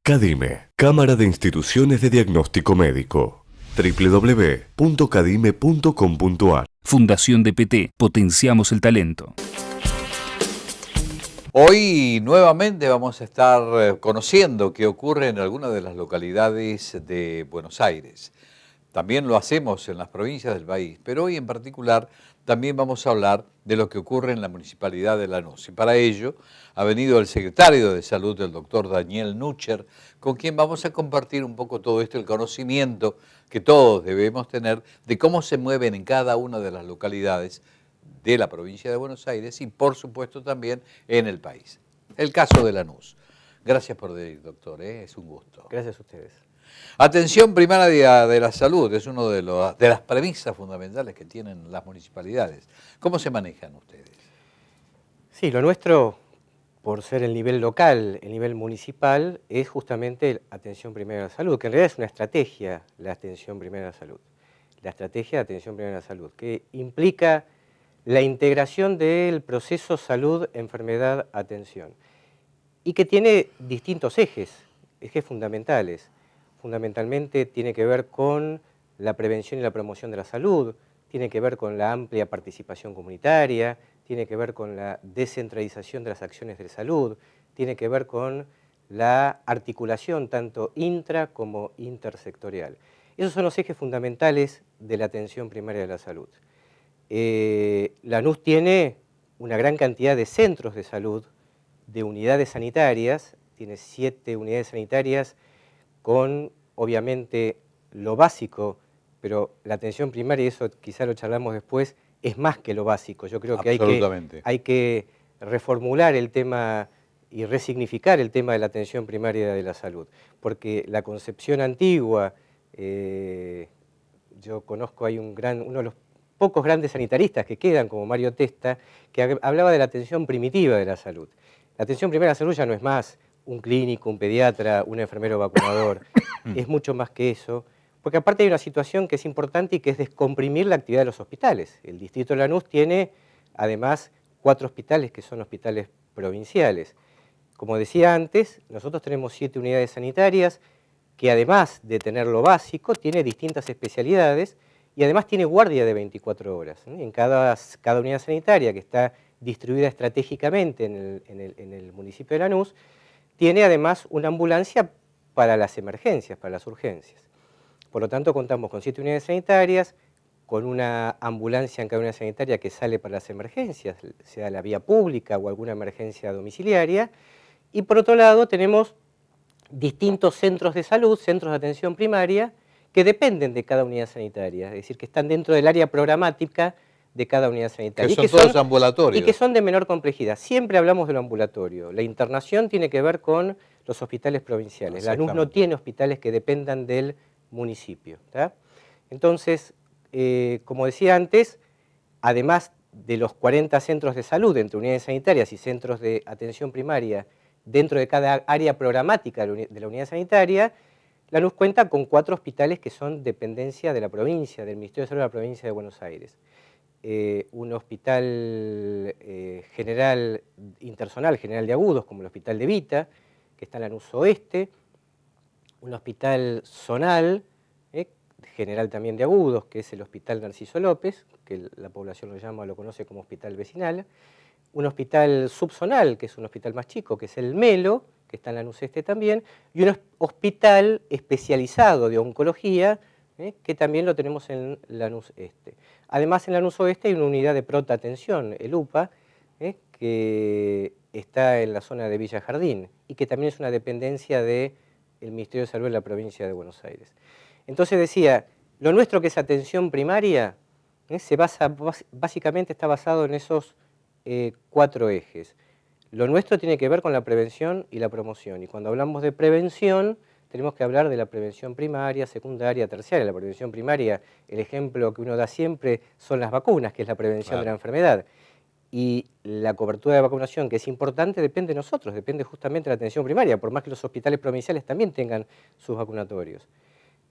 CADIME, Cámara de Instituciones de Diagnóstico Médico. www.cadime.com.ar. Fundación DPT, potenciamos el talento. Hoy nuevamente vamos a estar conociendo qué ocurre en algunas de las localidades de Buenos Aires. También lo hacemos en las provincias del país, pero hoy en particular también vamos a hablar de lo que ocurre en la Municipalidad de Lanús. Y para ello ha venido el secretario de Salud, el doctor Daniel Nucher, con quien vamos a compartir un poco todo esto, el conocimiento que todos debemos tener de cómo se mueven en cada una de las localidades de la provincia de Buenos Aires y por supuesto también en el país. El caso de Lanús. Gracias por venir, doctor, es un gusto. Gracias a ustedes. Atención primaria de la salud es una de las premisas fundamentales que tienen las municipalidades. ¿Cómo se manejan ustedes? Sí, lo nuestro, por ser el nivel local, el nivel municipal, es justamente atención primaria de la salud, que en realidad es una estrategia, la atención primaria de la salud. La estrategia de atención primaria de la salud, que implica la integración del proceso salud-enfermedad-atención y que tiene distintos ejes fundamentales. Fundamentalmente tiene que ver con la prevención y la promoción de la salud, tiene que ver con la amplia participación comunitaria, tiene que ver con la descentralización de las acciones de salud, tiene que ver con la articulación tanto intra como intersectorial. Esos son los ejes fundamentales de la atención primaria de la salud. Lanús tiene una gran cantidad de centros de salud, de unidades sanitarias, tiene 7 unidades sanitarias con, obviamente, lo básico, pero la atención primaria, y eso quizá lo charlamos después, es más que lo básico. Yo creo que hay que reformular el tema y resignificar el tema de la atención primaria de la salud, porque la concepción antigua, yo conozco, hay uno de los pocos grandes sanitaristas que quedan, como Mario Testa, que hablaba de la atención primitiva de la salud. La atención primaria de la salud ya no es más un clínico, un pediatra, un enfermero vacunador, es mucho más que eso, porque aparte hay una situación que es importante y que es descomprimir la actividad de los hospitales. El distrito de Lanús tiene además 4 hospitales que son hospitales provinciales. Como decía antes, nosotros tenemos 7 unidades sanitarias que además de tener lo básico, tiene distintas especialidades y además tiene guardia de 24 horas. En cada unidad sanitaria que está distribuida estratégicamente en el municipio de Lanús, tiene además una ambulancia para las emergencias, para las urgencias. Por lo tanto, contamos con 7 unidades sanitarias, con una ambulancia en cada unidad sanitaria que sale para las emergencias, sea la vía pública o alguna emergencia domiciliaria, y por otro lado tenemos distintos centros de salud, centros de atención primaria, que dependen de cada unidad sanitaria, es decir, que están dentro del área programática de cada unidad sanitaria. Que son todos ambulatorios. Y que son de menor complejidad. Siempre hablamos de lo ambulatorio. La internación tiene que ver con los hospitales provinciales. Lanús no tiene hospitales que dependan del municipio. ¿Tá? Entonces, como decía antes, además de los 40 centros de salud entre unidades sanitarias y centros de atención primaria dentro de cada área programática de la unidad sanitaria, Lanús cuenta con 4 hospitales que son dependencia de la provincia, del Ministerio de Salud de la provincia de Buenos Aires. Un hospital general, interzonal, general de agudos, como el Hospital de Vita, que está en Lanús Oeste, un hospital zonal, general también de agudos, que es el Hospital Narciso López, que la población lo conoce como hospital vecinal, un hospital subzonal, que es un hospital más chico, que es el Melo, que está en Lanús Este también, y un hospital especializado de oncología, que también lo tenemos en Lanús Este. Además, en Lanús Oeste hay una unidad de pronta atención, el UPA, que está en la zona de Villa Jardín, y que también es una dependencia del Ministerio de Salud de la provincia de Buenos Aires. Entonces decía, lo nuestro que es atención primaria, básicamente está basado en esos 4 ejes. Lo nuestro tiene que ver con la prevención y la promoción, y cuando hablamos de prevención, tenemos que hablar de la prevención primaria, secundaria, terciaria. La prevención primaria, el ejemplo que uno da siempre son las vacunas, que es la prevención de la enfermedad. Y la cobertura de vacunación, que es importante, depende de nosotros, depende justamente de la atención primaria, por más que los hospitales provinciales también tengan sus vacunatorios.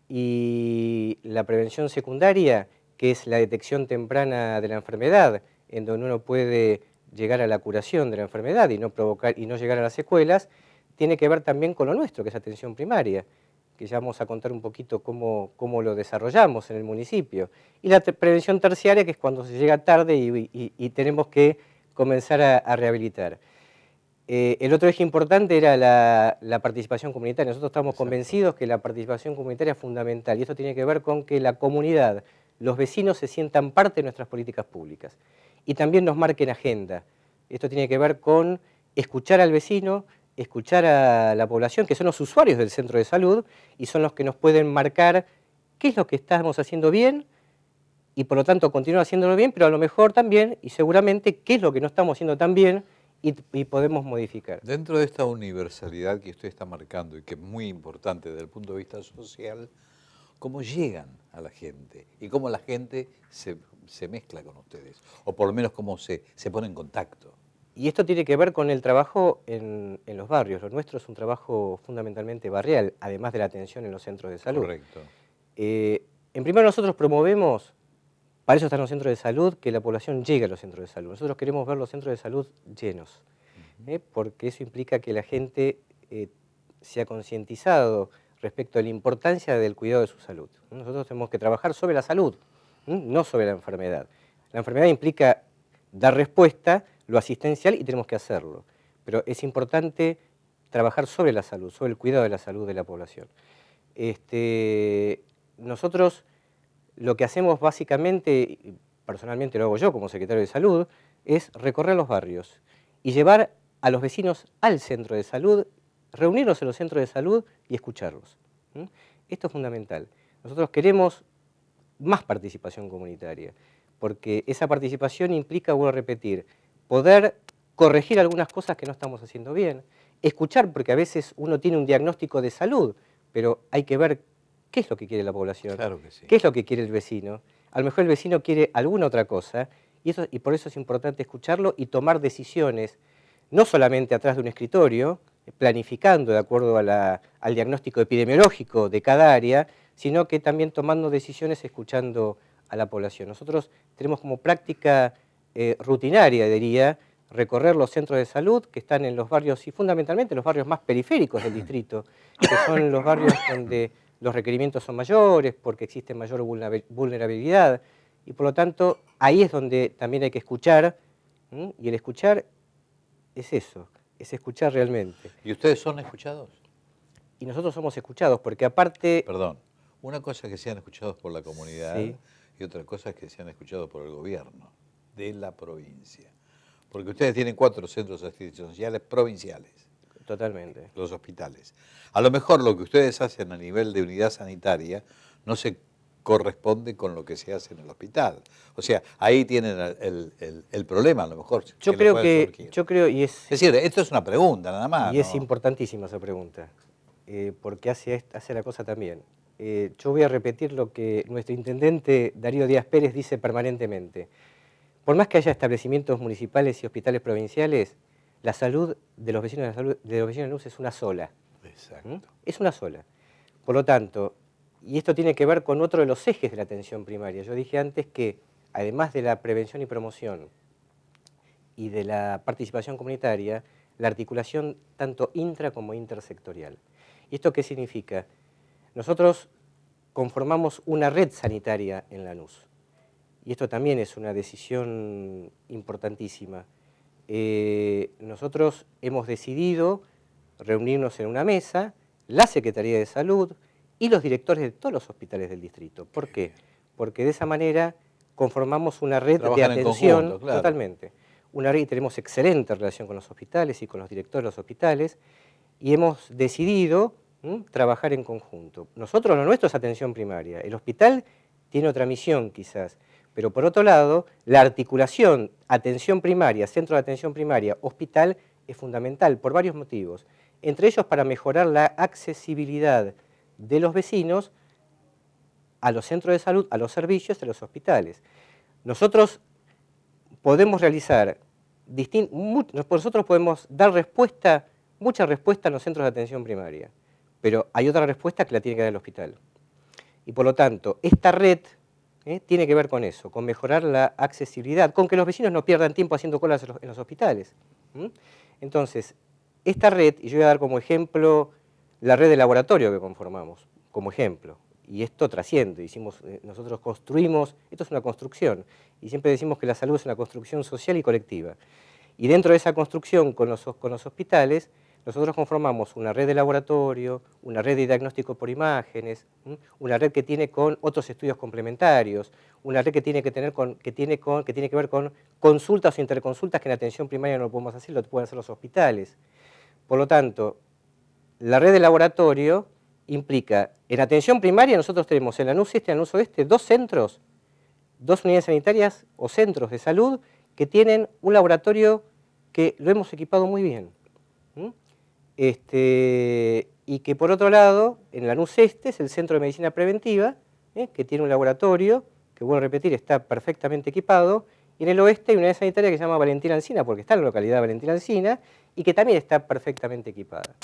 Y la prevención secundaria, que es la detección temprana de la enfermedad, en donde uno puede llegar a la curación de la enfermedad y no llegar a las secuelas, tiene que ver también con lo nuestro, que es atención primaria, que ya vamos a contar un poquito cómo lo desarrollamos en el municipio. Y la prevención terciaria, que es cuando se llega tarde y tenemos que comenzar a rehabilitar. El otro eje importante era la participación comunitaria. Nosotros estamos convencidos que la participación comunitaria es fundamental, y esto tiene que ver con que la comunidad, los vecinos se sientan parte de nuestras políticas públicas y también nos marquen agenda. Esto tiene que ver con escuchar al vecino, escuchar a la población, que son los usuarios del centro de salud y son los que nos pueden marcar qué es lo que estamos haciendo bien y por lo tanto continuar haciéndolo bien, pero a lo mejor también y seguramente qué es lo que no estamos haciendo tan bien y podemos modificar. Dentro de esta universalidad que usted está marcando y que es muy importante desde el punto de vista social, ¿cómo llegan a la gente? Y cómo la gente se mezcla con ustedes, o por lo menos cómo se pone en contacto. Y esto tiene que ver con el trabajo en los barrios. Lo nuestro es un trabajo fundamentalmente barrial, además de la atención en los centros de salud. Correcto. En primer lugar, nosotros promovemos, para eso están los centros de salud, que la población llegue a los centros de salud. Nosotros queremos ver los centros de salud llenos, porque eso implica que la gente se ha concientizado respecto a la importancia del cuidado de su salud. Nosotros tenemos que trabajar sobre la salud, no sobre la enfermedad. La enfermedad implica dar respuesta, lo asistencial, y tenemos que hacerlo. Pero es importante trabajar sobre la salud, sobre el cuidado de la salud de la población. Nosotros lo que hacemos básicamente, personalmente lo hago yo como secretario de salud, es recorrer los barrios y llevar a los vecinos al centro de salud, reunirnos en los centros de salud y escucharlos. Esto es fundamental. Nosotros queremos más participación comunitaria, porque esa participación implica, vuelvo a repetir, poder corregir algunas cosas que no estamos haciendo bien, escuchar, porque a veces uno tiene un diagnóstico de salud, pero hay que ver qué es lo que quiere la población, Claro que sí. qué es lo que quiere el vecino. A lo mejor el vecino quiere alguna otra cosa, y por eso es importante escucharlo y tomar decisiones, no solamente atrás de un escritorio, planificando de acuerdo al diagnóstico epidemiológico de cada área, sino que también tomando decisiones escuchando a la población. Nosotros tenemos como práctica rutinaria, diría, recorrer los centros de salud que están en los barrios, y fundamentalmente los barrios más periféricos del distrito, que son los barrios donde los requerimientos son mayores, porque existe mayor vulnerabilidad, y por lo tanto ahí es donde también hay que escuchar, y el escuchar es eso, es escuchar realmente. ¿Y ustedes son escuchados? Y nosotros somos escuchados, porque aparte... Perdón, una cosa es que sean escuchados por la comunidad, sí, y otra cosa es que sean escuchados por el gobierno de la provincia. Porque ustedes tienen 4 centros asistenciales provinciales. totalmente. Los hospitales. A lo mejor lo que ustedes hacen a nivel de unidad sanitaria no se corresponde con lo que se hace en el hospital. O sea, ahí tienen el problema, a lo mejor. Yo creo, y es decir, esto es una pregunta nada más. Y es importantísima esa pregunta, porque hace la cosa también. Yo voy a repetir lo que nuestro intendente Darío Díaz Pérez dice permanentemente. Por más que haya establecimientos municipales y hospitales provinciales, la salud de los vecinos de los vecinos de Lanús es una sola. Exacto. Es una sola. Por lo tanto, y esto tiene que ver con otro de los ejes de la atención primaria. Yo dije antes que, además de la prevención y promoción y de la participación comunitaria, la articulación tanto intra como intersectorial. ¿Y esto qué significa? Nosotros conformamos una red sanitaria en Lanús. Y esto también es una decisión importantísima. Nosotros hemos decidido reunirnos en una mesa, la Secretaría de Salud y los directores de todos los hospitales del distrito. ¿Por qué? Porque de esa manera conformamos una red de atención, conjunto, claro. totalmente. Una red, y tenemos excelente relación con los hospitales y con los directores de los hospitales, y hemos decidido trabajar en conjunto. Nosotros, lo nuestro es atención primaria. El hospital tiene otra misión quizás, pero por otro lado, la articulación atención primaria, centro de atención primaria, hospital, es fundamental por varios motivos. Entre ellos para mejorar la accesibilidad de los vecinos a los centros de salud, a los servicios, a los hospitales. Nosotros podemos realizar, nosotros podemos dar respuesta, mucha respuesta en los centros de atención primaria, pero hay otra respuesta que la tiene que dar el hospital. Y por lo tanto, esta red tiene que ver con eso, con mejorar la accesibilidad, con que los vecinos no pierdan tiempo haciendo colas en los hospitales. Entonces, esta red, y yo voy a dar como ejemplo la red de laboratorio que conformamos, como ejemplo, y esto trasciende, nosotros construimos, esto es una construcción, y siempre decimos que la salud es una construcción social y colectiva. Y dentro de esa construcción con los hospitales, nosotros conformamos una red de laboratorio, una red de diagnóstico por imágenes, una red que tiene con otros estudios complementarios, una red que tiene que ver con consultas o interconsultas que en atención primaria no lo podemos hacer, lo pueden hacer los hospitales. Por lo tanto, la red de laboratorio implica, en atención primaria nosotros tenemos en Lanús Este y Lanús Oeste dos centros, dos unidades sanitarias o centros de salud que tienen un laboratorio que lo hemos equipado muy bien. Y que por otro lado, en Lanús Este es el Centro de Medicina Preventiva, que tiene un laboratorio, que vuelvo a repetir, está perfectamente equipado, y en el oeste hay una unidad sanitaria que se llama Valentín Alsina, porque está en la localidad de Valentín Alsina, y que también está perfectamente equipada.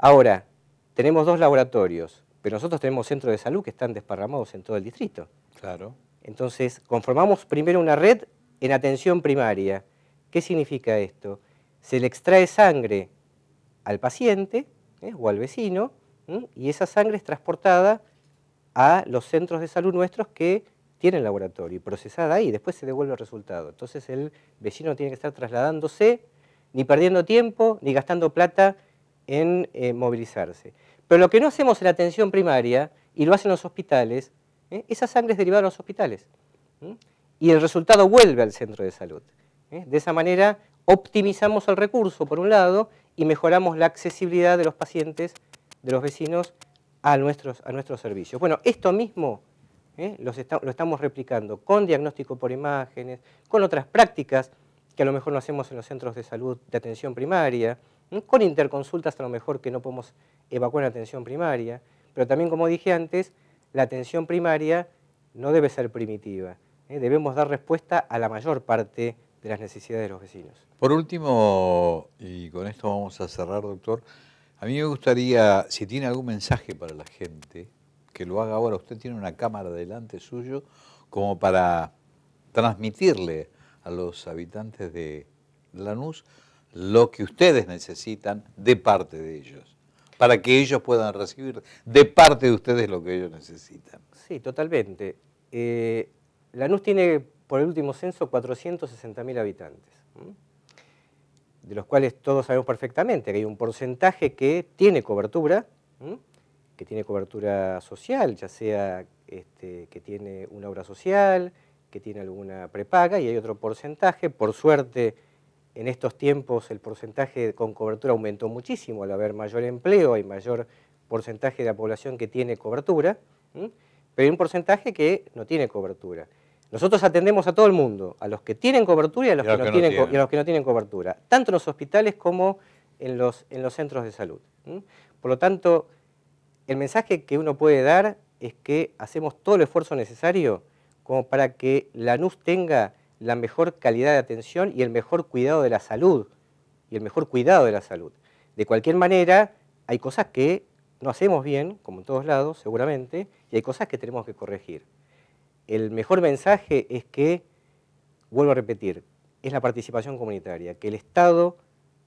Ahora, tenemos dos laboratorios, pero nosotros tenemos centros de salud que están desparramados en todo el distrito. Claro. Entonces, conformamos primero una red en atención primaria. ¿Qué significa esto? Se le extrae sangre al paciente o al vecino, y esa sangre es transportada a los centros de salud nuestros que tienen laboratorio y procesada ahí, después se devuelve el resultado. Entonces el vecino no tiene que estar trasladándose, ni perdiendo tiempo, ni gastando plata en movilizarse. Pero lo que no hacemos en la atención primaria, y lo hacen los hospitales, esa sangre es derivada a los hospitales, y el resultado vuelve al centro de salud. De esa manera optimizamos el recurso, por un lado, y mejoramos la accesibilidad de los pacientes, de los vecinos, a nuestros servicios. Bueno, esto mismo lo estamos replicando con diagnóstico por imágenes, con otras prácticas que a lo mejor no hacemos en los centros de salud de atención primaria, con interconsultas a lo mejor que no podemos evacuar en atención primaria, pero también, como dije antes, la atención primaria no debe ser primitiva. Debemos dar respuesta a la mayor parte de las necesidades de los vecinos. Por último, y con esto vamos a cerrar, doctor, a mí me gustaría, si tiene algún mensaje para la gente, que lo haga ahora. Usted tiene una cámara delante suyo como para transmitirle a los habitantes de Lanús lo que ustedes necesitan de parte de ellos, para que ellos puedan recibir de parte de ustedes lo que ellos necesitan. Sí, totalmente. Lanús tiene, por el último censo, 460.000 habitantes, de los cuales todos sabemos perfectamente que hay un porcentaje que tiene cobertura social, ya sea que tiene una obra social, que tiene alguna prepaga, y hay otro porcentaje, por suerte, en estos tiempos el porcentaje con cobertura aumentó muchísimo, al haber mayor empleo hay mayor porcentaje de la población que tiene cobertura, pero hay un porcentaje que no tiene cobertura. Nosotros atendemos a todo el mundo, a los que tienen cobertura y a los que no tienen cobertura, tanto en los hospitales como en los centros de salud. Por lo tanto, el mensaje que uno puede dar es que hacemos todo el esfuerzo necesario como para que Lanús tenga la mejor calidad de atención y el mejor cuidado de la salud. De cualquier manera, hay cosas que no hacemos bien, como en todos lados, seguramente, y hay cosas que tenemos que corregir. El mejor mensaje es que, vuelvo a repetir, es la participación comunitaria, que el Estado,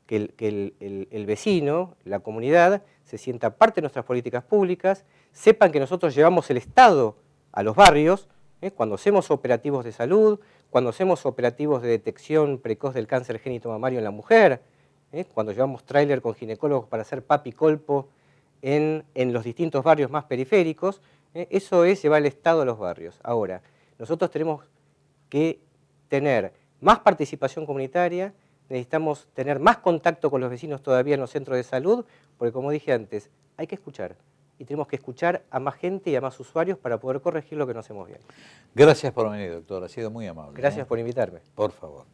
que el vecino, la comunidad, se sienta parte de nuestras políticas públicas, sepan que nosotros llevamos el Estado a los barrios, cuando hacemos operativos de salud, cuando hacemos operativos de detección precoz del cáncer génito mamario en la mujer, cuando llevamos tráiler con ginecólogos para hacer papi colpo en los distintos barrios más periféricos, eso es llevar el Estado a los barrios. Ahora, nosotros tenemos que tener más participación comunitaria, necesitamos tener más contacto con los vecinos todavía en los centros de salud, porque como dije antes, hay que escuchar. Y tenemos que escuchar a más gente y a más usuarios para poder corregir lo que no hacemos bien. Gracias por venir, doctor. Ha sido muy amable. Gracias por invitarme. Por favor.